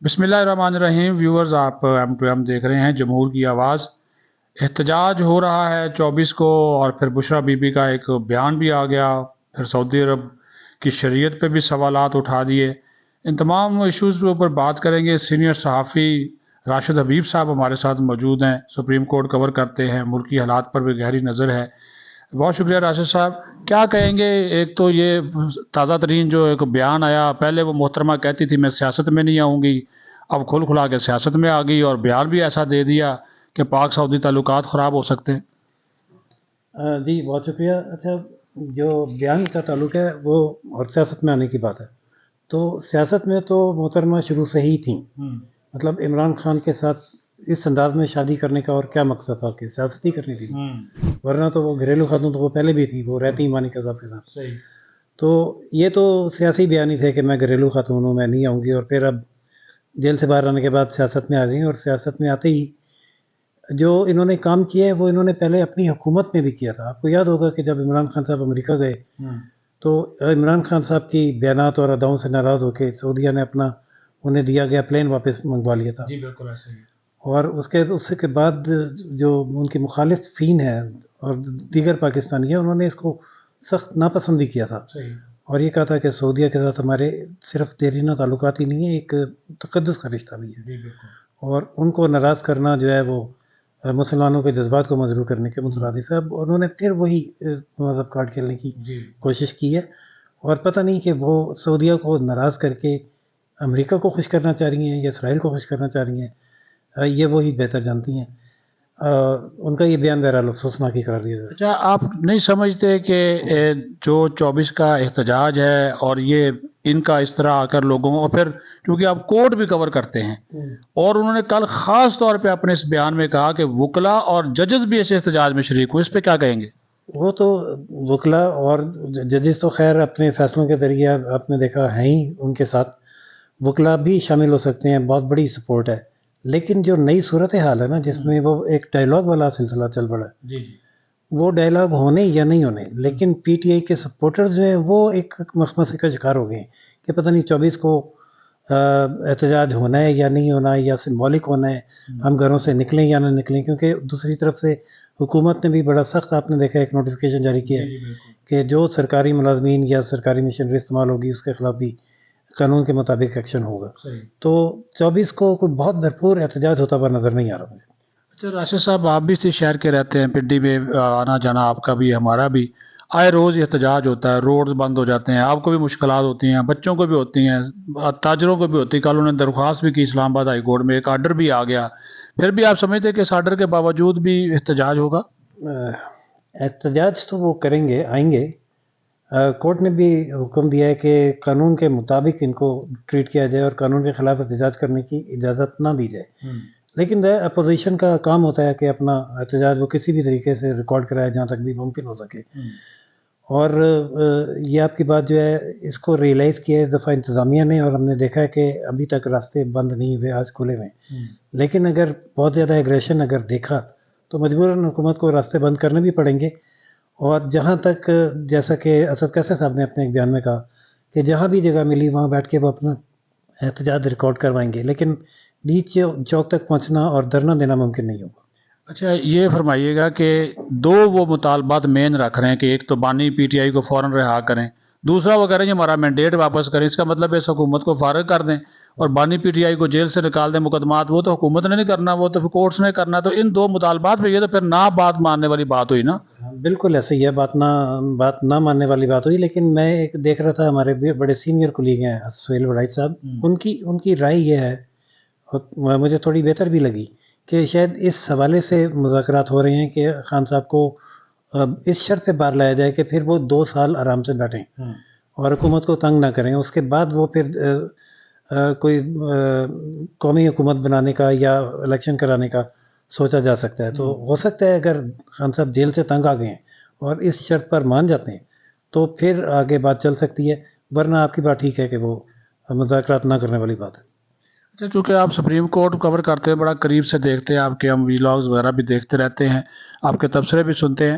بسم اللہ الرحمن الرحیم ویورز، آپ ایم ٹو ایم دیکھ رہے ہیں جمہور کی آواز۔ احتجاج ہو رہا ہے 24 کو، اور پھر بشریٰ بی بی کا ایک بیان بھی آ گیا، پھر سعودی عرب کی شریعت پہ بھی سوالات اٹھا دیے۔ ان تمام ایشوز کے اوپر بات کریں گے۔ سینئر صحافی راشد حبیب صاحب ہمارے ساتھ موجود ہیں، سپریم کورٹ کور کرتے ہیں، ملکی حالات پر بھی گہری نظر ہے۔ بہت شکریہ راشد صاحب۔ کیا کہیں گے؟ ایک تو یہ تازہ ترین جو ایک بیان آیا، پہلے وہ محترمہ کہتی تھی میں سیاست میں نہیں آؤں گی، اب کھل کھلا کے سیاست میں آ گئی، اور بیان بھی ایسا دے دیا کہ پاک سعودی تعلقات خراب ہو سکتے ہیں۔ جی بہت شکریہ۔ اچھا، جو بیان کا تعلق ہے وہ اور سیاست میں آنے کی بات ہے، تو سیاست میں تو محترمہ شروع سے ہی تھیں۔ مطلب عمران خان کے ساتھ اس انداز میں شادی کرنے کا اور کیا مقصد تھا کہ سیاست ہی کرنی تھی؟ ورنہ تو وہ گھریلو خاتون تو وہ پہلے بھی تھی، وہ رہتی مانیکا صاحب کے ساتھ۔ تو یہ تو سیاسی بیان ہی تھے کہ میں گھریلو خاتون ہوں، میں نہیں آؤں گی، اور پھر اب جیل سے باہر آنے کے بعد سیاست میں آ گئی، اور سیاست میں آتے ہی جو انہوں نے کام کیا ہے وہ انہوں نے پہلے اپنی حکومت میں بھی کیا تھا۔ آپ کو یاد ہوگا کہ جب عمران خان صاحب امریکہ گئے تو عمران خان صاحب کی بیانات اور اداؤں سے ناراض ہو کے سعودیہ نے اپنا انہیں دیا گیا پلین واپس منگوا لیا تھا۔ جی بالکل ایسے ہی۔ اور اس کے بعد جو ان کے مخالفین ہیں اور دیگر پاکستانی ہیں، انہوں نے اس کو سخت ناپسند بھی کیا تھا، اور یہ کہا تھا کہ سعودیہ کے ساتھ ہمارے صرف دیرینہ تعلقات ہی نہیں ہیں، ایک تقدس کا رشتہ بھی ہے، اور ان کو ناراض کرنا جو ہے وہ مسلمانوں کے جذبات کو مجروح کرنے کے مترادف ہے۔ اب انہوں نے پھر وہی مذہب کارڈ کھیلنے کی کوشش کی ہے، اور پتہ نہیں کہ وہ سعودیہ کو ناراض کر کے امریکہ کو خوش کرنا چاہ رہی ہیں یا اسرائیل کو خوش کرنا چاہ رہی ہیں، یہ وہی بہتر جانتی ہیں۔ ان کا یہ بیان بہرحال افسوسناک ہی قرار دیا جائے۔ اچھا، آپ نہیں سمجھتے کہ جو 24 کا احتجاج ہے اور یہ ان کا اس طرح آ کر لوگوں کو، اور پھر کیونکہ آپ کورٹ بھی کور کرتے ہیں، اور انہوں نے کل خاص طور پہ اپنے اس بیان میں کہا کہ وکلا اور ججز بھی اس احتجاج میں شریک ہوں، اس پہ کیا کہیں گے؟ وہ تو وکلا اور ججز تو خیر اپنے فیصلوں کے ذریعے آپ نے دیکھا ہیں ہی ان کے ساتھ، وکلا بھی شامل ہو سکتے ہیں، بہت بڑی سپورٹ ہے۔ لیکن جو نئی صورتحال ہے نا، جس میں وہ ایک ڈائیلاگ والا سلسلہ چل پڑا ہے، وہ ڈائیلاگ ہونے یا نہیں ہونے، لیکن پی ٹی آئی کے سپورٹر جو ہیں وہ ایک مخمصے کا شکار ہو گئے ہیں کہ پتہ نہیں 24 کو احتجاج ہونا ہے یا نہیں ہونا ہے، یا سمبولک ہونا ہے، ہم گھروں سے نکلیں یا نہ نکلیں، کیونکہ دوسری طرف سے حکومت نے بھی بڑا سخت، آپ نے دیکھا ایک نوٹیفیکیشن جاری کیا ہے کہ جو سرکاری ملازمین یا سرکاری مشینری استعمال ہوگی اس کے خلاف بھی قانون کے مطابق ایکشن ہوگا۔ تو 24 کو کوئی بہت بھرپور احتجاج ہوتا ہوا نظر نہیں آ رہا مجھے۔ اچھا راشد صاحب، آپ بھی اسی شہر کے رہتے ہیں، پنڈی میں آنا جانا آپ کا بھی ہمارا بھی، آئے روز احتجاج ہوتا ہے، روڈز بند ہو جاتے ہیں، آپ کو بھی مشکلات ہوتی ہیں، بچوں کو بھی ہوتی ہیں، تاجروں کو بھی ہوتی ہے۔ کل انہوں نے درخواست بھی کی اسلام آباد ہائی کورٹ میں، ایک آرڈر بھی آ گیا، پھر بھی آپ سمجھتے ہیں کہ اس آرڈر کے باوجود بھی احتجاج ہوگا؟ احتجاج تو وہ کریں گے، آئیں گے۔ کورٹ نے بھی حکم دیا ہے کہ قانون کے مطابق ان کو ٹریٹ کیا جائے اور قانون کے خلاف احتجاج کرنے کی اجازت نہ دی جائے، لیکن اپوزیشن کا کام ہوتا ہے کہ اپنا احتجاج وہ کسی بھی طریقے سے ریکارڈ کرائے جہاں تک بھی ممکن ہو سکے، اور یہ آپ کی بات جو ہے اس کو ریئلائز کیا ہے اس دفعہ انتظامیہ نے، اور ہم نے دیکھا ہے کہ ابھی تک راستے بند نہیں ہوئے، آج کھلے ہوئے، لیکن اگر بہت زیادہ ایگریشن اگر دیکھا تو مجبوراً حکومت کو راستے بند کرنے بھی پڑیں گے، اور جہاں تک جیسا کہ اسد کیسر صاحب نے اپنے ایک بیان میں کہا کہ جہاں بھی جگہ ملی وہاں بیٹھ کے وہ اپنا احتجاج ریکارڈ کروائیں گے، لیکن بیچ چوک تک پہنچنا اور دھرنا دینا ممکن نہیں ہوگا۔ اچھا یہ فرمائیے گا کہ دو وہ مطالبات مین رکھ رہے ہیں کہ ایک تو بانی پی ٹی آئی کو فوراً رہا کریں، دوسرا وہ کہہ رہے ہیں ہمارا مینڈیٹ واپس کریں، اس کا مطلب ہے اس حکومت کو فارغ کر دیں اور بانی پی ٹی آئی کو جیل سے نکال دیں۔ مقدمات وہ تو حکومت نے نہیں کرنا، وہ تو کورٹس نے کرنا، تو ان دو مطالبات پہ یہ تو پھر نہ بات ماننے والی بات ہوئی نا؟ بالکل ایسے ہی ہے، بات نہ ماننے والی بات ہوئی، لیکن میں ایک دیکھ رہا تھا، ہمارے بڑے سینئر کولیگ ہیں سہیل وڑائی صاحب، ان کی رائے یہ ہے، اور مجھے تھوڑی بہتر بھی لگی، کہ شاید اس حوالے سے مذاکرات ہو رہے ہیں کہ خان صاحب کو اس شرط پہ باہر لایا جائے کہ پھر وہ 2 سال آرام سے بیٹھیں اور حکومت کو تنگ نہ کریں، اس کے بعد وہ پھر کوئی قومی حکومت بنانے کا یا الیکشن کرانے کا سوچا جا سکتا ہے۔ تو ہو سکتا ہے اگر خان صاحب جیل سے تنگ آ گئے ہیں اور اس شرط پر مان جاتے ہیں تو پھر آگے بات چل سکتی ہے، ورنہ آپ کی بات ٹھیک ہے کہ وہ مذاکرات نہ کرنے والی بات ہے۔ اچھا، چونکہ آپ سپریم کورٹ کور کرتے ہیں، بڑا قریب سے دیکھتے ہیں، آپ کے ہم ویلاگز وغیرہ بھی دیکھتے رہتے ہیں، آپ کے تبصرے بھی سنتے ہیں،